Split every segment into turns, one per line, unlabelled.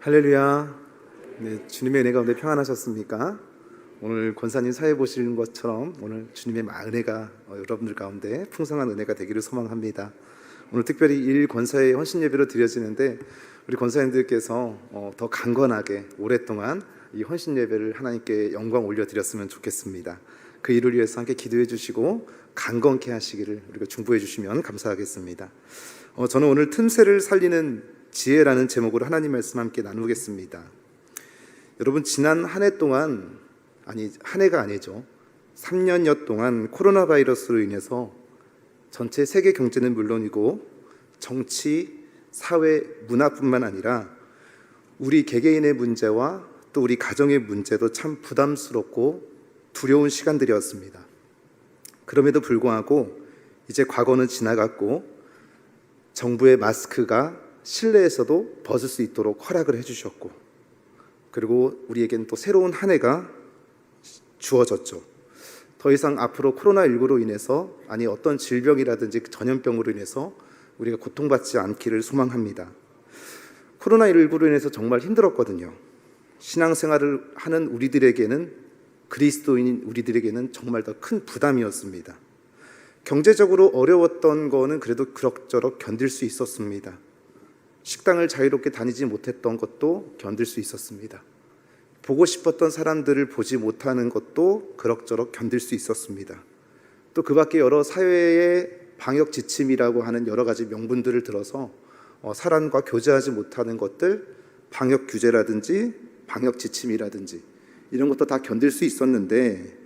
할렐루야. 네, 주님의 은혜 가운데 평안하셨습니까? 오늘 권사님 사회 보시는 것처럼 오늘 주님의 은혜가 여러분들 가운데 풍성한 은혜가 되기를 소망합니다. 오늘 특별히 일 권사의 헌신 예배로 드려지는데 우리 권사님들께서 더 강건하게 오랫동안 이 헌신 예배를 하나님께 영광 올려드렸으면 좋겠습니다. 그 일을 위해서 함께 기도해 주시고 강건케 하시기를 우리가 중보해 주시면 감사하겠습니다. 저는 오늘 틈새를 살리는 지혜라는 제목으로 하나님 말씀 함께 나누겠습니다. 여러분, 지난 한 해 동안, 한 해가 아니죠, 3년여 동안 코로나 바이러스로 인해서 전체 세계 경제는 물론이고 정치, 사회, 문화뿐만 아니라 우리 개개인의 문제와 또 우리 가정의 문제도 참 부담스럽고 두려운 시간들이었습니다. 그럼에도 불구하고 이제 과거는 지나갔고 정부의 마스크가 실내에서도 벗을 수 있도록 허락을 해주셨고, 그리고 우리에겐 또 새로운 한 해가 주어졌죠. 더 이상 앞으로 코로나19로 인해서 어떤 질병이라든지 전염병으로 인해서 우리가 고통받지 않기를 소망합니다. 코로나19로 인해서 정말 힘들었거든요. 신앙생활을 하는 우리들에게는, 그리스도인인 우리들에게는 정말 더 큰 부담이었습니다. 경제적으로 어려웠던 거는 그래도 그럭저럭 견딜 수 있었습니다. 식당을 자유롭게 다니지 못했던 것도 견딜 수 있었습니다. 보고 싶었던 사람들을 보지 못하는 것도 그럭저럭 견딜 수 있었습니다. 또 그 밖에 여러 사회의 방역 지침이라고 하는 여러 가지 명분들을 들어서 사람과 교제하지 못하는 것들, 방역 규제라든지 방역 지침이라든지 이런 것도 다 견딜 수 있었는데,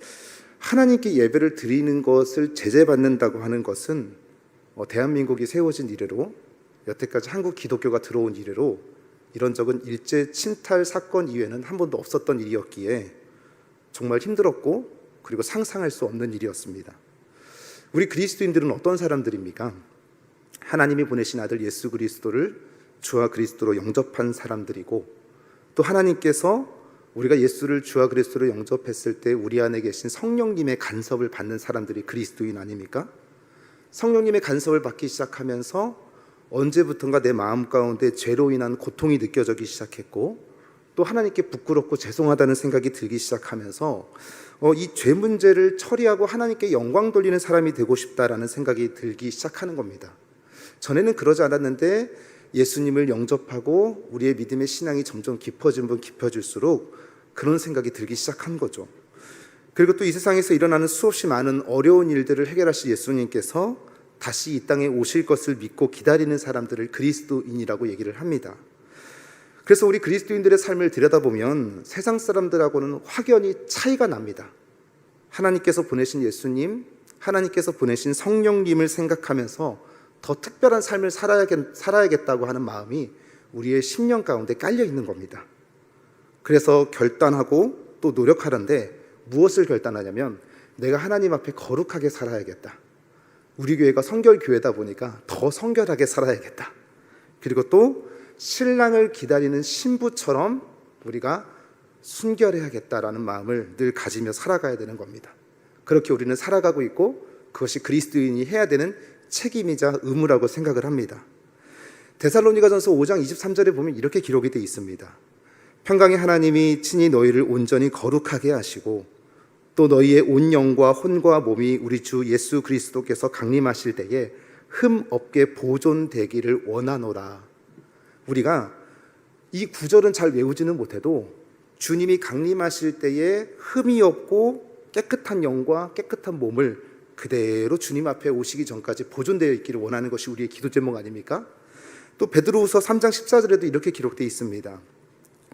하나님께 예배를 드리는 것을 제재받는다고 하는 것은 대한민국이 세워진 이래로, 여태까지 한국 기독교가 들어온 이래로 이런 적은 일제 침탈 사건 이외에는 한 번도 없었던 일이었기에 정말 힘들었고, 그리고 상상할 수 없는 일이었습니다. 우리 그리스도인들은 어떤 사람들입니까? 하나님이 보내신 아들 예수 그리스도를 주와 그리스도로 영접한 사람들이고, 또 하나님께서 우리가 예수를 주와 그리스도로 영접했을 때 우리 안에 계신 성령님의 간섭을 받는 사람들이 그리스도인 아닙니까? 성령님의 간섭을 받기 시작하면서 언제부턴가 내 마음 가운데 죄로 인한 고통이 느껴지기 시작했고, 또 하나님께 부끄럽고 죄송하다는 생각이 들기 시작하면서 이 죄 문제를 처리하고 하나님께 영광 돌리는 사람이 되고 싶다라는 생각이 들기 시작하는 겁니다. 전에는 그러지 않았는데 예수님을 영접하고 우리의 믿음의 신앙이 점점 깊어지면 깊어질수록 그런 생각이 들기 시작한 거죠. 그리고 또 이 세상에서 일어나는 수없이 많은 어려운 일들을 해결하실 예수님께서 다시 이 땅에 오실 것을 믿고 기다리는 사람들을 그리스도인이라고 얘기를 합니다. 그래서 우리 그리스도인들의 삶을 들여다보면 세상 사람들하고는 확연히 차이가 납니다. 하나님께서 보내신 예수님, 하나님께서 보내신 성령님을 생각하면서 더 특별한 삶을 살아야겠다고 하는 마음이 우리의 심령 가운데 깔려 있는 겁니다. 그래서 결단하고 또 노력하는데, 무엇을 결단하냐면 내가 하나님 앞에 거룩하게 살아야겠다. 우리 교회가 성결교회다 보니까 더 성결하게 살아야겠다. 그리고 또 신랑을 기다리는 신부처럼 우리가 순결해야겠다라는 마음을 늘 가지며 살아가야 되는 겁니다. 그렇게 우리는 살아가고 있고, 그것이 그리스도인이 해야 되는 책임이자 의무라고 생각을 합니다. 데살로니가전서 5장 23절에 보면 이렇게 기록이 되어 있습니다. 평강의 하나님이 친히 너희를 온전히 거룩하게 하시고 또 너희의 온 영과 혼과 몸이 우리 주 예수 그리스도께서 강림하실 때에 흠 없게 보존되기를 원하노라. 우리가 이 구절은 잘 외우지는 못해도 주님이 강림하실 때에 흠이 없고 깨끗한 영과 깨끗한 몸을 그대로 주님 앞에 오시기 전까지 보존되어 있기를 원하는 것이 우리의 기도 제목 아닙니까? 또 베드로후서 3장 14절에도 이렇게 기록되어 있습니다.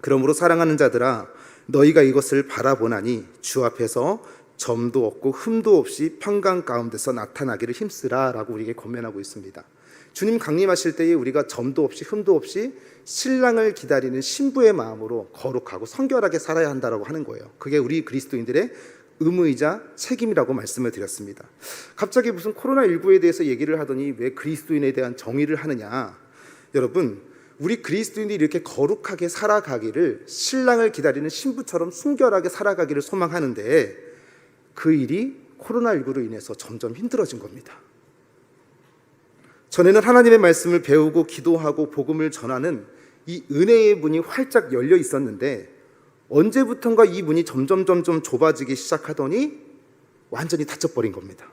그러므로 사랑하는 자들아, 너희가 이것을 바라보나니 주 앞에서 점도 없고 흠도 없이 평강 가운데서 나타나기를 힘쓰라 라고 우리에게 권면하고 있습니다. 주님 강림하실 때에 우리가 점도 없이 흠도 없이 신랑을 기다리는 신부의 마음으로 거룩하고 성결하게 살아야 한다고 하는 거예요. 그게 우리 그리스도인들의 의무이자 책임이라고 말씀을 드렸습니다. 갑자기 무슨 코로나19에 대해서 얘기를 하더니 왜 그리스도인에 대한 정의를 하느냐. 여러분, 우리 그리스도인들이 이렇게 거룩하게 살아가기를, 신랑을 기다리는 신부처럼 순결하게 살아가기를 소망하는데, 그 일이 코로나19로 인해서 점점 힘들어진 겁니다. 전에는 하나님의 말씀을 배우고 기도하고 복음을 전하는 이 은혜의 문이 활짝 열려 있었는데 언제부턴가 이 문이 점점 좁아지기 시작하더니 완전히 닫혀버린 겁니다.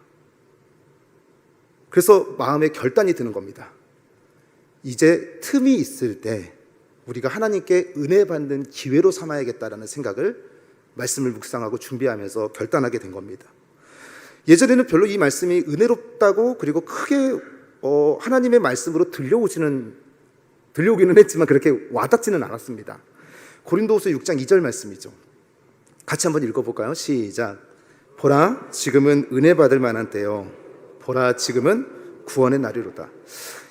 그래서 마음에 결단이 드는 겁니다. 이제 틈이 있을 때 우리가 하나님께 은혜 받는 기회로 삼아야겠다라는 생각을 말씀을 묵상하고 준비하면서 결단하게 된 겁니다. 예전에는 별로 이 말씀이 은혜롭다고 그리고 크게 하나님의 말씀으로 들려오기는 했지만 그렇게 와닿지는 않았습니다. 고린도후서 6장 2절 말씀이죠. 같이 한번 읽어볼까요? 시작. 보라 지금은 은혜 받을 만한 때요, 보라 지금은 구원의 날이로다.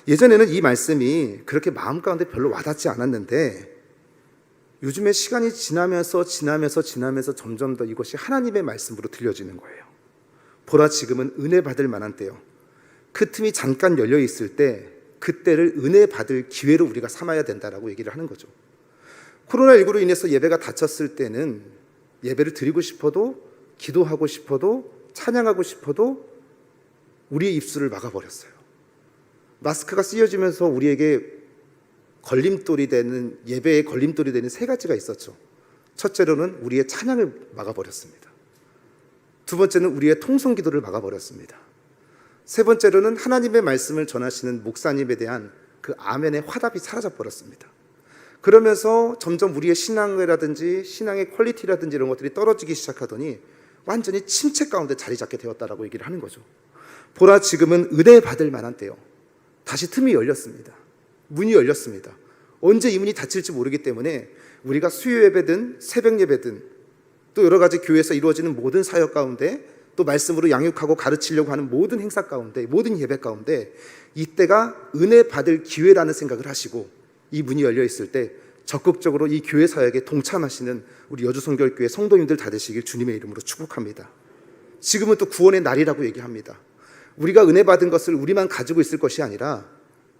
예전에는 이 말씀이 그렇게 마음 가운데 별로 와닿지 않았는데 요즘에 시간이 지나면서 점점 더 이것이 하나님의 말씀으로 들려지는 거예요. 보라 지금은 은혜 받을 만한 때요. 그 틈이 잠깐 열려 있을 때 그때를 은혜 받을 기회로 우리가 삼아야 된다라고 얘기를 하는 거죠. 코로나19로 인해서 예배가 닫혔을 때는 예배를 드리고 싶어도, 기도하고 싶어도, 찬양하고 싶어도 우리의 입술을 막아버렸어요. 마스크가 씌워지면서 우리에게 걸림돌이 되는, 예배의 걸림돌이 되는 세 가지가 있었죠. 첫째로는 우리의 찬양을 막아버렸습니다. 두 번째는 우리의 통성기도를 막아버렸습니다. 세 번째로는 하나님의 말씀을 전하시는 목사님에 대한 그 아멘의 화답이 사라져버렸습니다. 그러면서 점점 우리의 신앙이라든지 신앙의 퀄리티라든지 이런 것들이 떨어지기 시작하더니 완전히 침체 가운데 자리 잡게 되었다라고 얘기를 하는 거죠. 보라 지금은 은혜 받을 만한 때요. 다시 틈이 열렸습니다. 문이 열렸습니다. 언제 이 문이 닫힐지 모르기 때문에 우리가 수요 예배든 새벽 예배든 또 여러 가지 교회에서 이루어지는 모든 사역 가운데 또 말씀으로 양육하고 가르치려고 하는 모든 행사 가운데, 모든 예배 가운데 이때가 은혜 받을 기회라는 생각을 하시고 이 문이 열려 있을 때 적극적으로 이 교회 사역에 동참하시는 우리 여주성결교회 성도님들 다 되시길 주님의 이름으로 축복합니다. 지금은 또 구원의 날이라고 얘기합니다. 우리가 은혜 받은 것을 우리만 가지고 있을 것이 아니라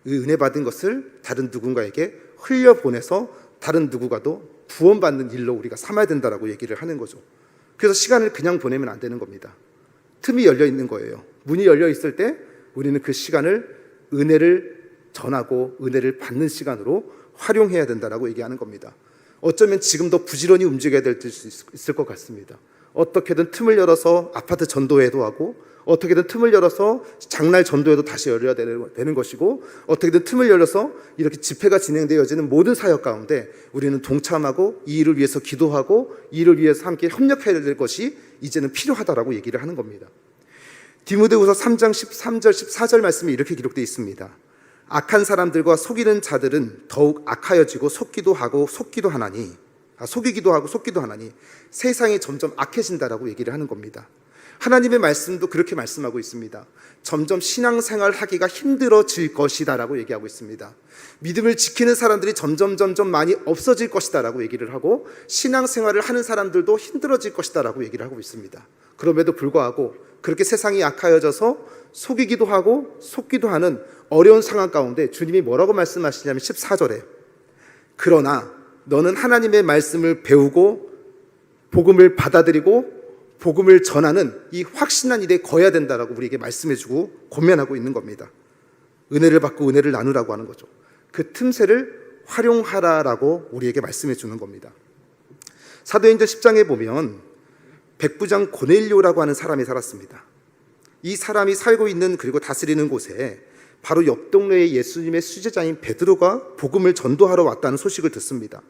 이 은혜 받은 것을 다른 누군가에게 흘려보내서 다른 누구가도 구원받는 일로 우리가 삼아야 된다라고 얘기를 하는 거죠. 그래서 시간을 그냥 보내면 안 되는 겁니다. 틈이 열려 있는 거예요. 문이 열려 있을 때 우리는 그 시간을 은혜를 전하고 은혜를 받는 시간으로 활용해야 된다라고 얘기하는 겁니다. 어쩌면 지금도 부지런히 움직여야 될 수 있을 것 같습니다. 어떻게든 틈을 열어서 아파트 전도회도 하고, 어떻게든 틈을 열어서 장날 전도회도 다시 열려야 되는 것이고, 어떻게든 틈을 열어서 이렇게 집회가 진행되어지는 모든 사역 가운데 우리는 동참하고 이 일을 위해서 기도하고 이 일을 위해서 함께 협력해야 될 것이 이제는 필요하다라고 얘기를 하는 겁니다. 디모데후서 3장 13절 14절 말씀이 이렇게 기록되어 있습니다. 악한 사람들과 속이는 자들은 더욱 악하여지고 속기도 하고 속기도 하나니 세상이 점점 악해진다라고 얘기를 하는 겁니다. 하나님의 말씀도 그렇게 말씀하고 있습니다. 점점 신앙생활 하기가 힘들어질 것이다 라고 얘기하고 있습니다. 믿음을 지키는 사람들이 점점 많이 없어질 것이다 라고 얘기를 하고, 신앙생활을 하는 사람들도 힘들어질 것이다 라고 얘기를 하고 있습니다. 그럼에도 불구하고 그렇게 세상이 악하여져서 속이기도 하고 속기도 하는 어려운 상황 가운데 주님이 뭐라고 말씀하시냐면 14절에 그러나 너는 하나님의 말씀을 배우고 복음을 받아들이고 복음을 전하는 이 확신한 일에 거해야 된다라고 우리에게 말씀해주고 권면하고 있는 겁니다. 은혜를 받고 은혜를 나누라고 하는 거죠. 그 틈새를 활용하라라고 우리에게 말씀해 주는 겁니다. 사도행전 10장에 보면 백부장 고넬료라고 하는 사람이 살았습니다. 이 사람이 살고 있는 그리고 다스리는 곳에 바로 옆 동네에 예수님의 수제자인 베드로가 복음을 전도하러 왔다는 소식을 듣습니다.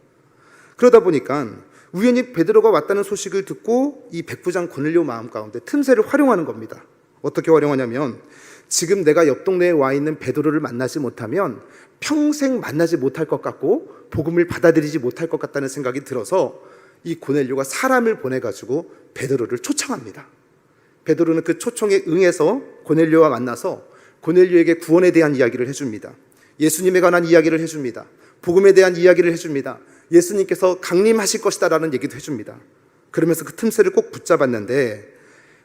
그러다 보니까 우연히 베드로가 왔다는 소식을 듣고 이 백부장 고넬료 마음 가운데 틈새를 활용하는 겁니다. 어떻게 활용하냐면, 지금 내가 옆 동네에 와 있는 베드로를 만나지 못하면 평생 만나지 못할 것 같고 복음을 받아들이지 못할 것 같다는 생각이 들어서 이 고넬료가 사람을 보내가지고 베드로를 초청합니다. 베드로는 그 초청에 응해서 고넬료와 만나서 고넬료에게 구원에 대한 이야기를 해줍니다. 예수님에 관한 이야기를 해줍니다. 복음에 대한 이야기를 해줍니다. 예수님께서 강림하실 것이다 라는 얘기도 해줍니다. 그러면서 그 틈새를 꼭 붙잡았는데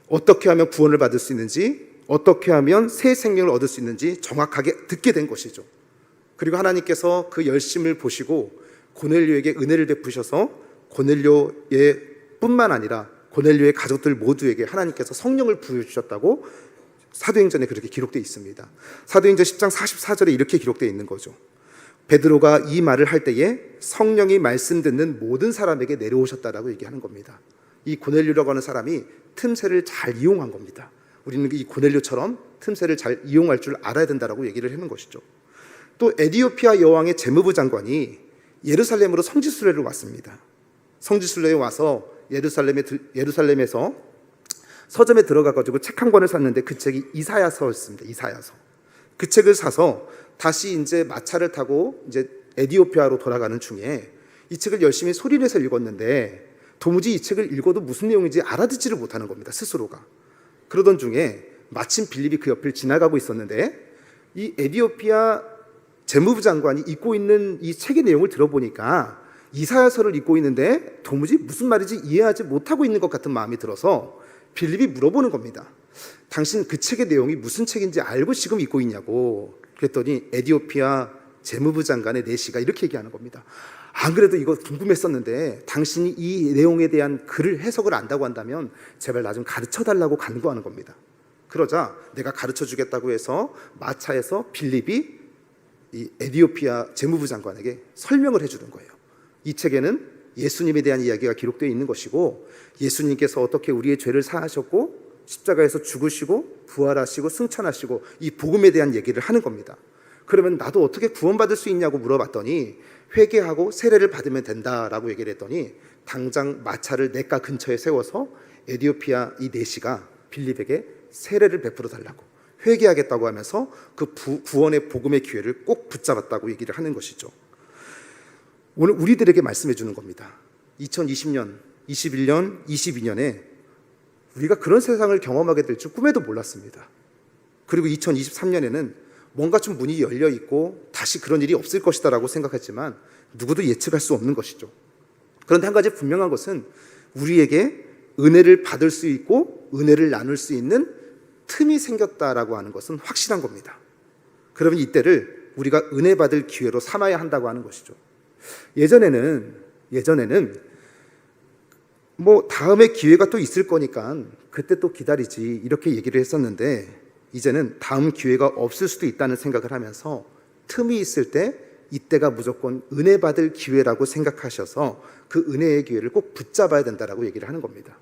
어떻게 하면 구원을 받을 수 있는지, 어떻게 하면 새 생명을 얻을 수 있는지 정확하게 듣게 된 것이죠. 그리고 하나님께서 그 열심을 보시고 고넬료에게 은혜를 베푸셔서 고넬료의 뿐만 아니라 고넬료의 가족들 모두에게 하나님께서 성령을 부여주셨다고 사도행전에 그렇게 기록되어 있습니다. 사도행전 10장 44절에 이렇게 기록되어 있는 거죠. 베드로가 이 말을 할 때에 성령이 말씀 듣는 모든 사람에게 내려오셨다라고 얘기하는 겁니다. 이 고넬료라고 하는 사람이 틈새를 잘 이용한 겁니다. 우리는 이 고넬료처럼 틈새를 잘 이용할 줄 알아야 된다라고 얘기를 하는 것이죠. 또 에디오피아 여왕의 재무부 장관이 예루살렘으로 성지순례를 왔습니다. 성지순례에 와서 예루살렘에서 서점에 들어가가지고 책 한 권을 샀는데 그 책이 이사야서였습니다. 이사야서. 그 책을 사서 다시 이제 마차를 타고 이제 에디오피아로 돌아가는 중에 이 책을 열심히 소리내서 읽었는데 도무지 이 책을 읽어도 무슨 내용인지 알아듣지를 못하는 겁니다. 스스로가. 그러던 중에 마침 빌립이 그 옆을 지나가고 있었는데 이 에디오피아 재무부 장관이 읽고 있는 이 책의 내용을 들어보니까 이사야서를 읽고 있는데 도무지 무슨 말인지 이해하지 못하고 있는 것 같은 마음이 들어서 빌립이 물어보는 겁니다. 당신 그 책의 내용이 무슨 책인지 알고 지금 읽고 있냐고. 그랬더니 에디오피아 재무부 장관의 내시가 이렇게 얘기하는 겁니다. 안 그래도 이거 궁금했었는데 당신이 이 내용에 대한 글을 해석을 안다고 한다면 제발 나 좀 가르쳐달라고 간구하는 겁니다. 그러자 내가 가르쳐주겠다고 해서 마차에서 빌립이 이 에디오피아 재무부 장관에게 설명을 해주는 거예요. 이 책에는 예수님에 대한 이야기가 기록되어 있는 것이고 예수님께서 어떻게 우리의 죄를 사하셨고 십자가에서 죽으시고 부활하시고 승천하시고 이 복음에 대한 얘기를 하는 겁니다. 그러면 나도 어떻게 구원받을 수 있냐고 물어봤더니 회개하고 세례를 받으면 된다라고 얘기를 했더니 당장 마차를 냇가 근처에 세워서 에디오피아 이 내시가 빌립에게 세례를 베풀어 달라고 회개하겠다고 하면서 그 구원의 복음의 기회를 꼭 붙잡았다고 얘기를 하는 것이죠. 오늘 우리들에게 말씀해 주는 겁니다. 2020년, 21년, 22년에 우리가 그런 세상을 경험하게 될 줄 꿈에도 몰랐습니다. 그리고 2023년에는 뭔가 좀 문이 열려 있고 다시 그런 일이 없을 것이다라고 생각했지만 누구도 예측할 수 없는 것이죠. 그런데 한 가지 분명한 것은 우리에게 은혜를 받을 수 있고 은혜를 나눌 수 있는 틈이 생겼다라고 하는 것은 확실한 겁니다. 그러면 이때를 우리가 은혜 받을 기회로 삼아야 한다고 하는 것이죠. 예전에는 뭐 다음에 기회가 또 있을 거니까 그때 또 기다리지 이렇게 얘기를 했었는데 이제는 다음 기회가 없을 수도 있다는 생각을 하면서 틈이 있을 때 이때가 무조건 은혜 받을 기회라고 생각하셔서 그 은혜의 기회를 꼭 붙잡아야 된다라고 얘기를 하는 겁니다.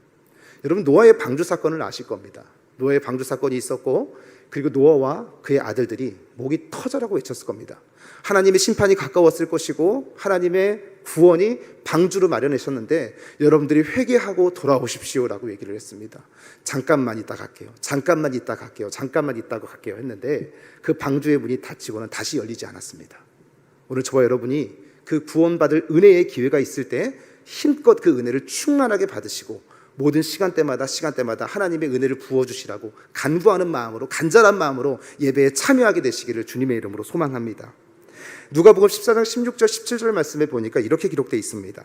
여러분 노아의 방주 사건을 아실 겁니다. 노아의 방주 사건이 있었고 그리고 노아와 그의 아들들이 목이 터져라고 외쳤을 겁니다. 하나님의 심판이 가까웠을 것이고 하나님의 구원이 방주로 마련하셨는데 여러분들이 회개하고 돌아오십시오라고 얘기를 했습니다. 잠깐만 있다 갈게요. 잠깐만 있다 갈게요. 잠깐만 있다가 갈게요 했는데 그 방주의 문이 닫히고는 다시 열리지 않았습니다. 오늘 저와 여러분이 그 구원받을 은혜의 기회가 있을 때 힘껏 그 은혜를 충만하게 받으시고 모든 시간대마다 하나님의 은혜를 부어주시라고 간구하는 마음으로 간절한 마음으로 예배에 참여하게 되시기를 주님의 이름으로 소망합니다. 누가복음 14장 16절 17절 말씀에 보니까 이렇게 기록되어 있습니다.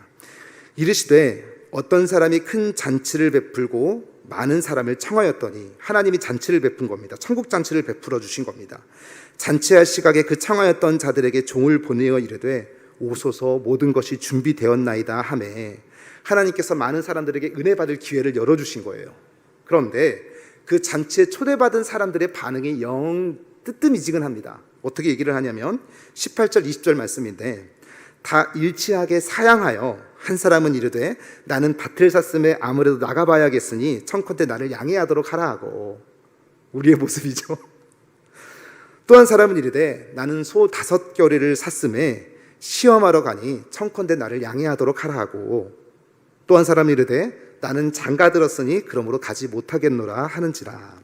이르시되 어떤 사람이 큰 잔치를 베풀고 많은 사람을 청하였더니 하나님이 잔치를 베푼 겁니다. 천국 잔치를 베풀어 주신 겁니다. 잔치할 시각에 그 청하였던 자들에게 종을 보내어 이르되 오소서 모든 것이 준비되었나이다 하매 하나님께서 많은 사람들에게 은혜 받을 기회를 열어주신 거예요. 그런데 그 잔치에 초대받은 사람들의 반응이 영 뜨뜻미지근합니다. 어떻게 얘기를 하냐면 18절 20절 말씀인데 다 일치하게 사양하여 한 사람은 이르되 나는 밭을 샀음에 아무래도 나가봐야겠으니 청컨대 나를 양해하도록 하라 하고 우리의 모습이죠. 또 한 사람은 이르되 나는 소 5겨레를 샀음에 시험하러 가니 청컨대 나를 양해하도록 하라 하고 또 한 사람이 이르되 나는 장가들었으니 그러므로 가지 못하겠노라 하는지라.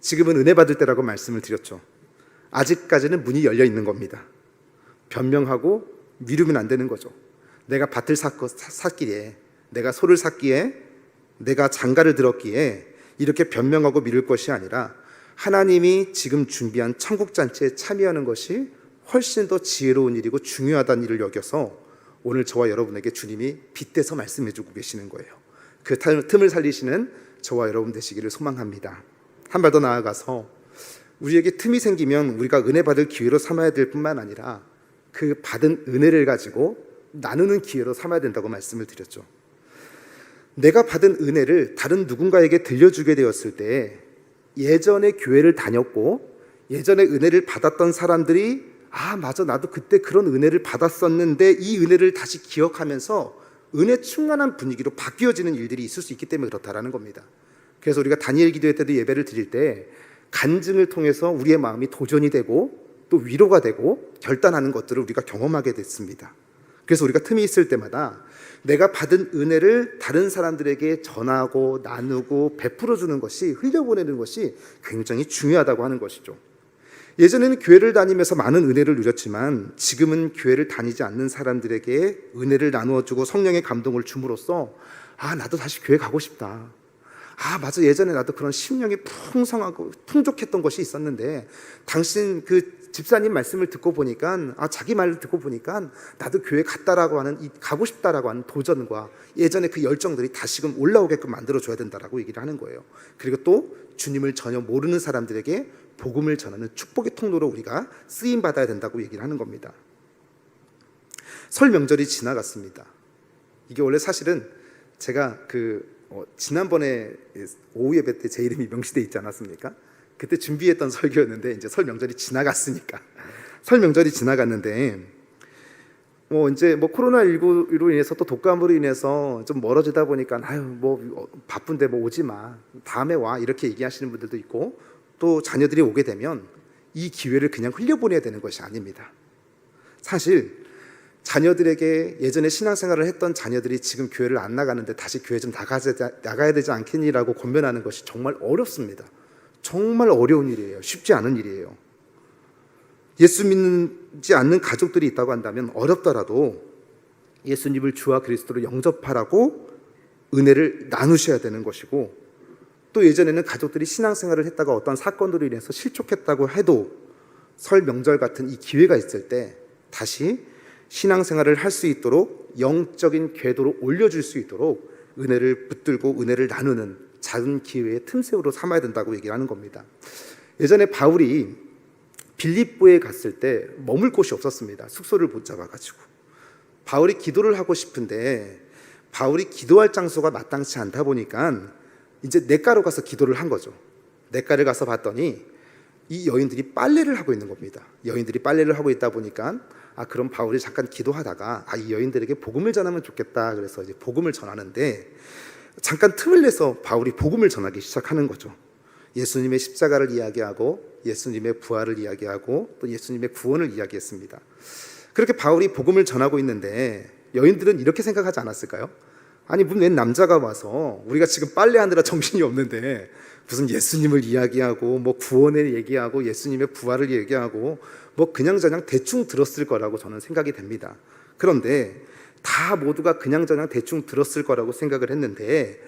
지금은 은혜 받을 때라고 말씀을 드렸죠. 아직까지는 문이 열려 있는 겁니다. 변명하고 미루면 안 되는 거죠. 내가 밭을 샀기에 내가 소를 샀기에 내가 장가를 들었기에 이렇게 변명하고 미룰 것이 아니라 하나님이 지금 준비한 천국잔치에 참여하는 것이 훨씬 더 지혜로운 일이고 중요하다는 일을 여겨서 오늘 저와 여러분에게 주님이 빗대서 말씀해주고 계시는 거예요. 그 틈을 살리시는 저와 여러분 되시기를 소망합니다. 한 발 더 나아가서 우리에게 틈이 생기면 우리가 은혜 받을 기회로 삼아야 될 뿐만 아니라 그 받은 은혜를 가지고 나누는 기회로 삼아야 된다고 말씀을 드렸죠. 내가 받은 은혜를 다른 누군가에게 들려주게 되었을 때 예전에 교회를 다녔고 예전에 은혜를 받았던 사람들이 아, 맞아. 나도 그때 그런 은혜를 받았었는데 이 은혜를 다시 기억하면서 은혜 충만한 분위기로 바뀌어지는 일들이 있을 수 있기 때문에 그렇다라는 겁니다. 그래서 우리가 다니엘 기도회 때도 예배를 드릴 때 간증을 통해서 우리의 마음이 도전이 되고 또 위로가 되고 결단하는 것들을 우리가 경험하게 됐습니다. 그래서 우리가 틈이 있을 때마다 내가 받은 은혜를 다른 사람들에게 전하고 나누고 베풀어 주는 것이, 흘려보내는 것이 굉장히 중요하다고 하는 것이죠. 예전에는 교회를 다니면서 많은 은혜를 누렸지만 지금은 교회를 다니지 않는 사람들에게 은혜를 나누어주고 성령의 감동을 줌으로써 아, 나도 다시 교회 가고 싶다. 아, 맞아. 예전에 나도 그런 심령이 풍성하고 풍족했던 것이 있었는데 당신 그 집사님 말씀을 듣고 보니까, 자기 말을 듣고 보니까 나도 교회 갔다라고 하는, 가고 싶다라고 하는 도전과 예전에 그 열정들이 다시금 올라오게끔 만들어줘야 된다라고 얘기를 하는 거예요. 그리고 또 주님을 전혀 모르는 사람들에게 복음을 전하는 축복의 통로로 우리가 쓰임받아야 된다고 얘기를 하는 겁니다. 설 명절이 지나갔습니다. 이게 원래 사실은 제가 지난번에 오후 예배 때 제 이름이 명시되어 있지 않았습니까? 그때 준비했던 설교였는데 이제 설 명절이 지나갔으니까 설 명절이 지나갔는데 이제 코로나19로 인해서 또 독감으로 인해서 좀 멀어지다 보니까 바쁜데 오지 마, 다음에 와, 이렇게 얘기하시는 분들도 있고, 또 자녀들이 오게 되면 이 기회를 그냥 흘려보내야 되는 것이 아닙니다. 사실 자녀들에게 예전에 신앙생활을 했던 자녀들이 지금 교회를 안 나가는데 다시 교회 좀 나가야 되지 않겠니라고 권면하는 것이 정말 어렵습니다. 정말 어려운 일이에요. 쉽지 않은 일이에요. 예수 믿지 않는 가족들이 있다고 한다면 어렵더라도 예수님을 주와 그리스도로 영접하라고 은혜를 나누셔야 되는 것이고, 또 예전에는 가족들이 신앙생활을 했다가 어떤 사건으로 인해서 실족했다고 해도 설 명절 같은 이 기회가 있을 때 다시 신앙생활을 할 수 있도록 영적인 궤도로 올려줄 수 있도록 은혜를 붙들고 은혜를 나누는 작은 기회의 틈새로 삼아야 된다고 얘기를 하는 겁니다. 예전에 바울이 빌립보에 갔을 때 머물 곳이 없었습니다. 숙소를 못 잡아가지고 바울이 기도를 하고 싶은데 바울이 기도할 장소가 마땅치 않다 보니까 이제 냇가로 가서 기도를 한 거죠. 냇가를 가서 봤더니 이 여인들이 빨래를 하고 있는 겁니다. 여인들이 빨래를 하고 있다 보니까 그럼 바울이 잠깐 기도하다가 이 여인들에게 복음을 전하면 좋겠다. 그래서 이제 복음을 전하는데 잠깐 틈을 내서 바울이 복음을 전하기 시작하는 거죠. 예수님의 십자가를 이야기하고 예수님의 부활을 이야기하고 또 예수님의 구원을 이야기했습니다. 그렇게 바울이 복음을 전하고 있는데 여인들은 이렇게 생각하지 않았을까요? 아니, 웬 남자가 와서 우리가 지금 빨래하느라 정신이 없는데 무슨 예수님을 이야기하고 구원을 얘기하고 예수님의 부활을 얘기하고 그냥저냥 대충 들었을 거라고 저는 생각이 됩니다. 그런데 다 모두가 그냥저냥 대충 들었을 거라고 생각을 했는데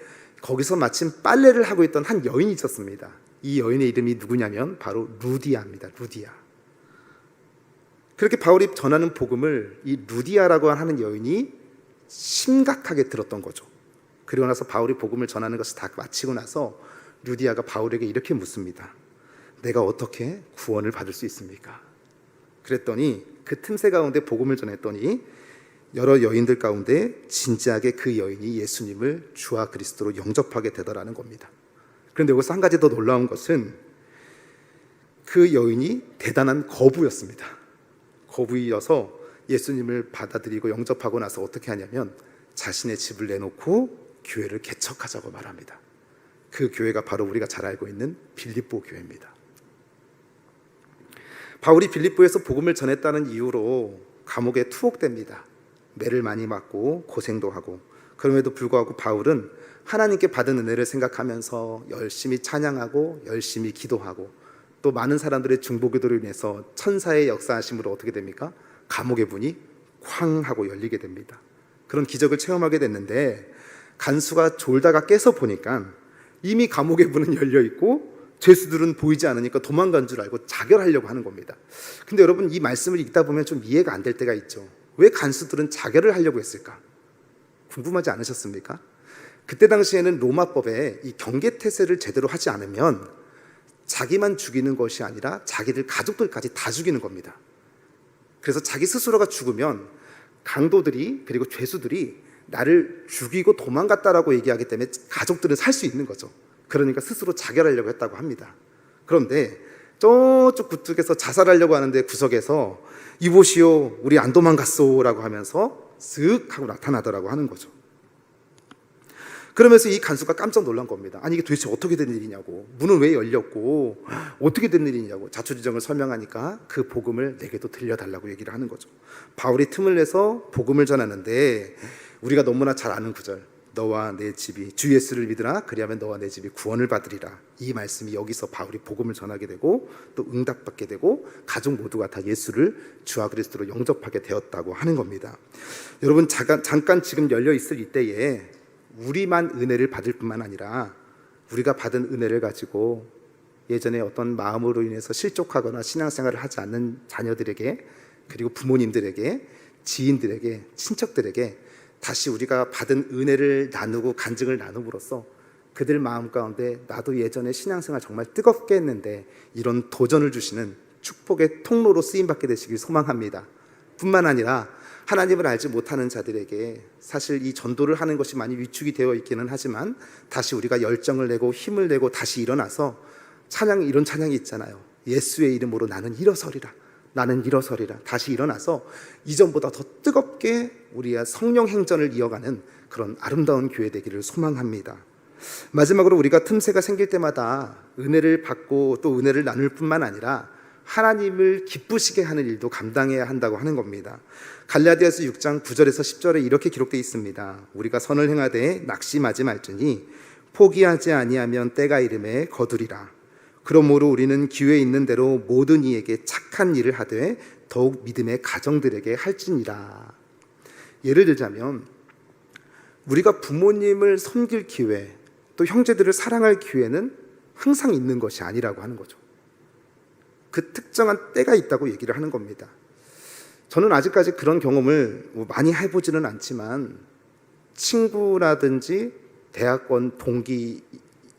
거기서 마침 빨래를 하고 있던 한 여인이 있었습니다. 이 여인의 이름이 누구냐면 바로 루디아입니다. 루디아. 그렇게 바울이 전하는 복음을 이 루디아라고 하는 여인이 심각하게 들었던 거죠. 그리고 나서 바울이 복음을 전하는 것을 다 마치고 나서 루디아가 바울에게 이렇게 묻습니다. 내가 어떻게 구원을 받을 수 있습니까? 그랬더니 그 틈새 가운데 복음을 전했더니 여러 여인들 가운데 진지하게 그 여인이 예수님을 주와 그리스도로 영접하게 되더라는 겁니다. 그런데 여기서 한 가지 더 놀라운 것은 그 여인이 대단한 거부였습니다. 거부이어서 예수님을 받아들이고 영접하고 나서 어떻게 하냐면 자신의 집을 내놓고 교회를 개척하자고 말합니다. 그 교회가 바로 우리가 잘 알고 있는 빌립보 교회입니다. 바울이 빌립보에서 복음을 전했다는 이유로 감옥에 투옥됩니다. 매를 많이 맞고 고생도 하고, 그럼에도 불구하고 바울은 하나님께 받은 은혜를 생각하면서 열심히 찬양하고 열심히 기도하고 또 많은 사람들의 중보기도로 인해서 천사의 역사하심으로 어떻게 됩니까? 감옥의 문이 쾅 하고 열리게 됩니다. 그런 기적을 체험하게 됐는데 간수가 졸다가 깨서 보니까 이미 감옥의 문은 열려 있고 죄수들은 보이지 않으니까 도망간 줄 알고 자결하려고 하는 겁니다. 근데 여러분, 이 말씀을 읽다 보면 좀 이해가 안 될 때가 있죠. 왜 간수들은 자결을 하려고 했을까? 궁금하지 않으셨습니까? 그때 당시에는 로마법에 이 경계태세를 제대로 하지 않으면 자기만 죽이는 것이 아니라 자기들 가족들까지 다 죽이는 겁니다. 그래서 자기 스스로가 죽으면 강도들이, 그리고 죄수들이 나를 죽이고 도망갔다라고 얘기하기 때문에 가족들은 살 수 있는 거죠. 그러니까 스스로 자결하려고 했다고 합니다. 그런데 저쪽 구뚝에서 자살하려고 하는데 구석에서 이보시오 우리 안 도망갔소 라고 하면서 쓱 하고 나타나더라고 하는 거죠. 그러면서 이 간수가 깜짝 놀란 겁니다. 아니 이게 도대체 어떻게 된 일이냐고, 문은 왜 열렸고 어떻게 된 일이냐고 자초지종을 설명하니까 그 복음을 내게도 들려달라고 얘기를 하는 거죠. 바울이 틈을 내서 복음을 전하는데 우리가 너무나 잘 아는 구절, 너와 내 집이 주 예수를 믿으라 그리하면 너와 내 집이 구원을 받으리라. 이 말씀이 여기서 바울이 복음을 전하게 되고 또 응답받게 되고 가족 모두가 다 예수를 주와 그리스도로 영접하게 되었다고 하는 겁니다. 여러분 잠깐 지금 열려 있을 이때에 우리만 은혜를 받을 뿐만 아니라 우리가 받은 은혜를 가지고 예전에 어떤 마음으로 인해서 실족하거나 신앙생활을 하지 않는 자녀들에게, 그리고 부모님들에게, 지인들에게, 친척들에게 다시 우리가 받은 은혜를 나누고 간증을 나눔으로써 그들 마음 가운데 나도 예전에 신앙생활 정말 뜨겁게 했는데 이런 도전을 주시는 축복의 통로로 쓰임받게 되시길 소망합니다. 뿐만 아니라 하나님을 알지 못하는 자들에게 사실 이 전도를 하는 것이 많이 위축이 되어 있기는 하지만 다시 우리가 열정을 내고 힘을 내고 다시 일어나서 이런 찬양이 있잖아요. 예수의 이름으로 나는 일어서리라, 나는 일어서리라. 다시 일어나서 이전보다 더 뜨겁게 우리의 성령 행전을 이어가는 그런 아름다운 교회 되기를 소망합니다. 마지막으로 우리가 틈새가 생길 때마다 은혜를 받고 또 은혜를 나눌 뿐만 아니라 하나님을 기쁘시게 하는 일도 감당해야 한다고 하는 겁니다. 갈라디아서 6장 9절에서 10절에 이렇게 기록되어 있습니다. 우리가 선을 행하되 낙심하지 말지니 포기하지 아니하면 때가 이름에 거두리라. 그러므로 우리는 기회 있는 대로 모든 이에게 착한 일을 하되 더욱 믿음의 가정들에게 할지니라. 예를 들자면 우리가 부모님을 섬길 기회, 또 형제들을 사랑할 기회는 항상 있는 것이 아니라고 하는 거죠. 그 특정한 때가 있다고 얘기를 하는 겁니다. 저는 아직까지 그런 경험을 많이 해보지는 않지만 친구라든지 대학원 동기의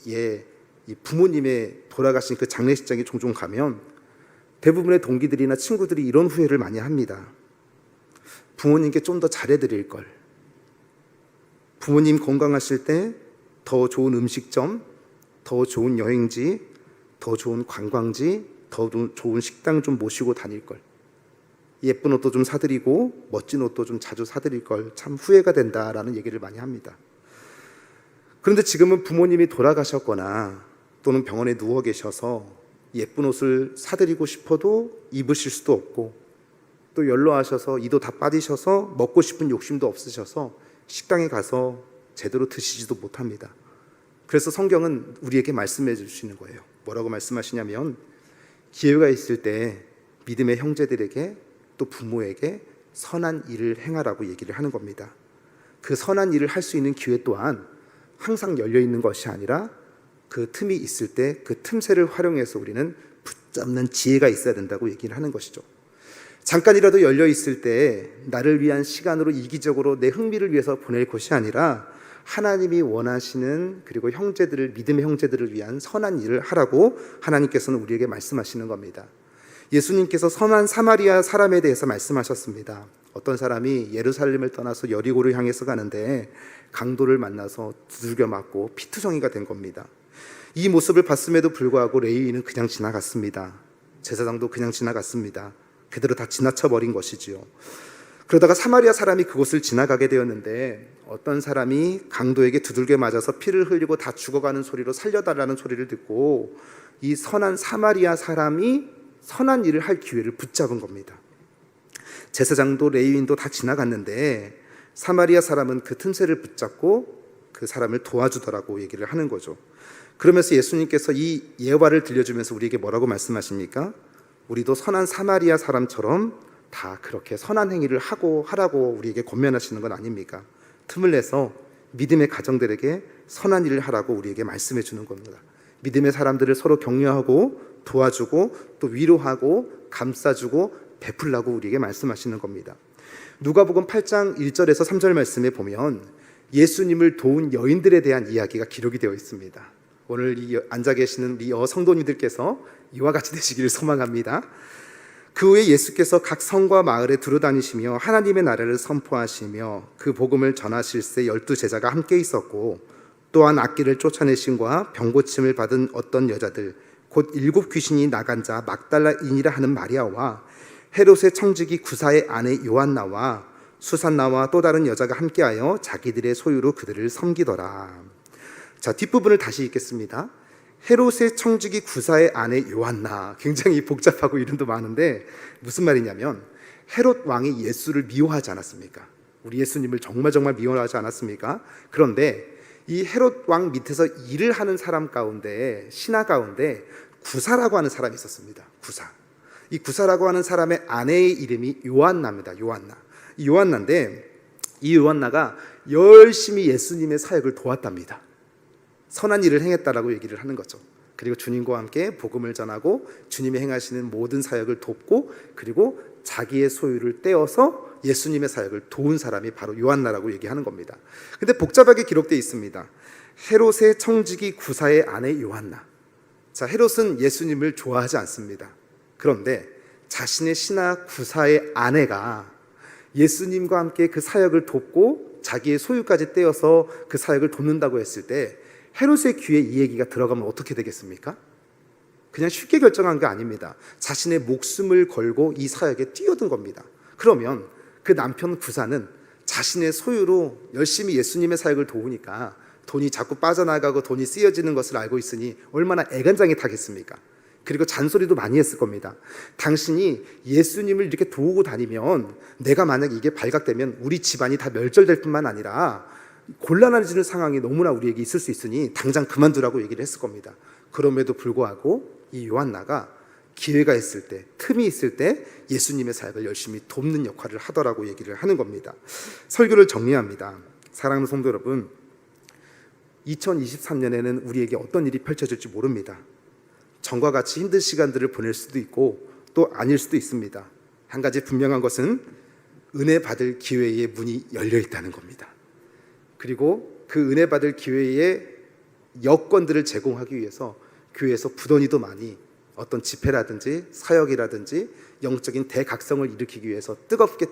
이 부모님의 돌아가신 그 장례식장에 종종 가면 대부분의 동기들이나 친구들이 이런 후회를 많이 합니다. 부모님께 좀 더 잘해드릴 걸, 부모님 건강하실 때 더 좋은 음식점, 더 좋은 여행지, 더 좋은 관광지, 더 좋은 식당 좀 모시고 다닐 걸, 예쁜 옷도 좀 사드리고 멋진 옷도 좀 자주 사드릴 걸 참 후회가 된다라는 얘기를 많이 합니다. 그런데 지금은 부모님이 돌아가셨거나 또는 병원에 누워 계셔서 예쁜 옷을 사드리고 싶어도 입으실 수도 없고, 또 연로하셔서 이도 다 빠지셔서 먹고 싶은 욕심도 없으셔서 식당에 가서 제대로 드시지도 못합니다. 그래서 성경은 우리에게 말씀해 주시는 거예요. 뭐라고 말씀하시냐면 기회가 있을 때 믿음의 형제들에게 또 부모에게 선한 일을 행하라고 얘기를 하는 겁니다. 그 선한 일을 할 수 있는 기회 또한 항상 열려 있는 것이 아니라 그 틈이 있을 때 그 틈새를 활용해서 우리는 붙잡는 지혜가 있어야 된다고 얘기를 하는 것이죠. 잠깐이라도 열려 있을 때 나를 위한 시간으로 이기적으로 내 흥미를 위해서 보낼 것이 아니라 하나님이 원하시는, 그리고 믿음의 형제들을 위한 선한 일을 하라고 하나님께서는 우리에게 말씀하시는 겁니다. 예수님께서 선한 사마리아 사람에 대해서 말씀하셨습니다. 어떤 사람이 예루살렘을 떠나서 여리고를 향해서 가는데 강도를 만나서 두들겨 맞고 피투성이가 된 겁니다. 이 모습을 봤음에도 불구하고 레위인은 그냥 지나갔습니다. 제사장도 그냥 지나갔습니다. 그대로 다 지나쳐 버린 것이지요. 그러다가 사마리아 사람이 그곳을 지나가게 되었는데 어떤 사람이 강도에게 두들겨 맞아서 피를 흘리고 다 죽어가는 소리로 살려달라는 소리를 듣고 이 선한 사마리아 사람이 선한 일을 할 기회를 붙잡은 겁니다. 제사장도 레위인도 다 지나갔는데 사마리아 사람은 그 틈새를 붙잡고 그 사람을 도와주더라고 얘기를 하는 거죠. 그러면서 예수님께서 이 예화를 들려주면서 우리에게 뭐라고 말씀하십니까? 우리도 선한 사마리아 사람처럼 다 그렇게 선한 행위를 하라고 우리에게 권면하시는 건 아닙니까? 틈을 내서 믿음의 가정들에게 선한 일을 하라고 우리에게 말씀해 주는 겁니다. 믿음의 사람들을 서로 격려하고 도와주고 또 위로하고 감싸주고 베풀라고 우리에게 말씀하시는 겁니다. 누가복음 8장 1절에서 3절 말씀에 보면 예수님을 도운 여인들에 대한 이야기가 기록이 되어 있습니다. 오늘 이 앉아 계시는 우리 성도님들께서 이와 같이 되시기를 소망합니다. 그 후에 예수께서 각 성과 마을에 두루다니시며 하나님의 나라를 선포하시며 그 복음을 전하실새 12제자가 함께 있었고, 또한 악기를 쫓아내심과 병고침을 받은 어떤 여자들 곧 곧 7 귀신이 나간 자 막달라인이라 하는 마리아와 헤롯의 청지기 구사의 아내 요한나와 수산나와 또 다른 여자가 함께하여 자기들의 소유로 그들을 섬기더라. 자, 뒷부분을 다시 읽겠습니다. 헤롯의 청지기 구사의 아내 요한나, 굉장히 복잡하고 이름도 많은데 무슨 말이냐면 헤롯 왕이 예수를 미워하지 않았습니까? 우리 예수님을 정말 미워하지 않았습니까? 그런데 이 헤롯 왕 밑에서 일을 하는 사람 가운데, 신하 가운데 구사라고 하는 사람이 있었습니다. 구사. 이 구사라고 하는 사람의 아내의 이름이 요한나입니다. 요한나. 이 요한나인데 이 요한나가 열심히 예수님의 사역을 도왔답니다. 선한 일을 행했다라고 얘기를 하는 거죠. 그리고 주님과 함께 복음을 전하고 주님이 행하시는 모든 사역을 돕고 그리고 자기의 소유를 떼어서 예수님의 사역을 도운 사람이 바로 요한나라고 얘기하는 겁니다. 근데 복잡하게 기록되어 있습니다. 헤롯의 청지기 구사의 아내 요한나. 자, 헤롯은 예수님을 좋아하지 않습니다. 그런데 자신의 신하 구사의 아내가 예수님과 함께 그 사역을 돕고 자기의 소유까지 떼어서 그 사역을 돕는다고 했을 때 헤롯의 귀에 이 얘기가 들어가면 어떻게 되겠습니까? 그냥 쉽게 결정한 게 아닙니다. 자신의 목숨을 걸고 이 사역에 뛰어든 겁니다. 그러면 그 남편 구사는 자신의 소유로 열심히 예수님의 사역을 도우니까 돈이 자꾸 빠져나가고 돈이 쓰여지는 것을 알고 있으니 얼마나 애간장이 타겠습니까? 그리고 잔소리도 많이 했을 겁니다. 당신이 예수님을 이렇게 도우고 다니면 내가 만약 이게 발각되면 우리 집안이 다 멸절될 뿐만 아니라 곤란해지는 상황이 너무나 우리에게 있을 수 있으니 당장 그만두라고 얘기를 했을 겁니다. 그럼에도 불구하고 이 요한나가 기회가 있을 때, 틈이 있을 때 예수님의 사역을 열심히 돕는 역할을 하더라고 얘기를 하는 겁니다. 설교를 정리합니다. 사랑하는 성도 여러분, 2023년에는 우리에게 어떤 일이 펼쳐질지 모릅니다. 전과 같이 힘든 시간들을 보낼 수도 있고 또 아닐 수도 있습니다. 한 가지 분명한 것은 은혜 받을 기회의 문이 열려 있다는 겁니다. 그리고 그 은혜 받을 기회의 여건들을 제공하기 위해서 교회에서 부더니도 많이 어떤 집회라든지 사역이라든지 영적인 대각성을 일으키기 위해서 뜨겁게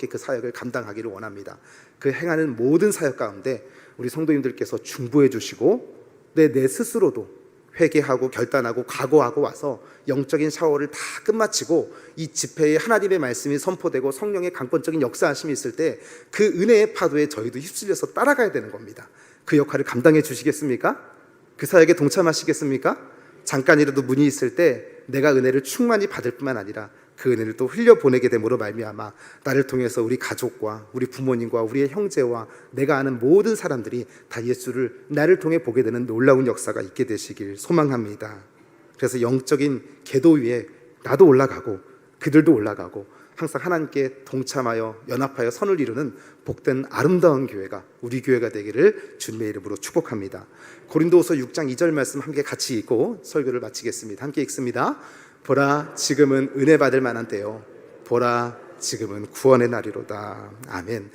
그 사역을 감당하기를 원합니다. 그 행하는 모든 사역 가운데 우리 성도님들께서 중보해 주시고 내 스스로도 회개하고 결단하고 각오하고 와서 영적인 샤워를 다 끝마치고 이 집회에 하나님의 말씀이 선포되고 성령의 강권적인 역사하심이 있을 때 그 은혜의 파도에 저희도 휩쓸려서 따라가야 되는 겁니다. 그 역할을 감당해 주시겠습니까? 그 사역에 동참하시겠습니까? 잠깐이라도 문이 있을 때 내가 은혜를 충만히 받을 뿐만 아니라 그 은혜를 또 흘려보내게 됨으로 말미암아 나를 통해서 우리 가족과 우리 부모님과 우리의 형제와 내가 아는 모든 사람들이 다 예수를 나를 통해 보게 되는 놀라운 역사가 있게 되시길 소망합니다. 그래서 영적인 궤도 위에 나도 올라가고 그들도 올라가고 항상 하나님께 동참하여 연합하여 선을 이루는 복된 아름다운 교회가 우리 교회가 되기를 주님의 이름으로 축복합니다. 고린도후서 6장 2절 말씀 함께 같이 읽고 설교를 마치겠습니다. 함께 읽습니다. 보라, 지금은 은혜 받을 만한 때요, 보라, 지금은 구원의 날이로다. 아멘.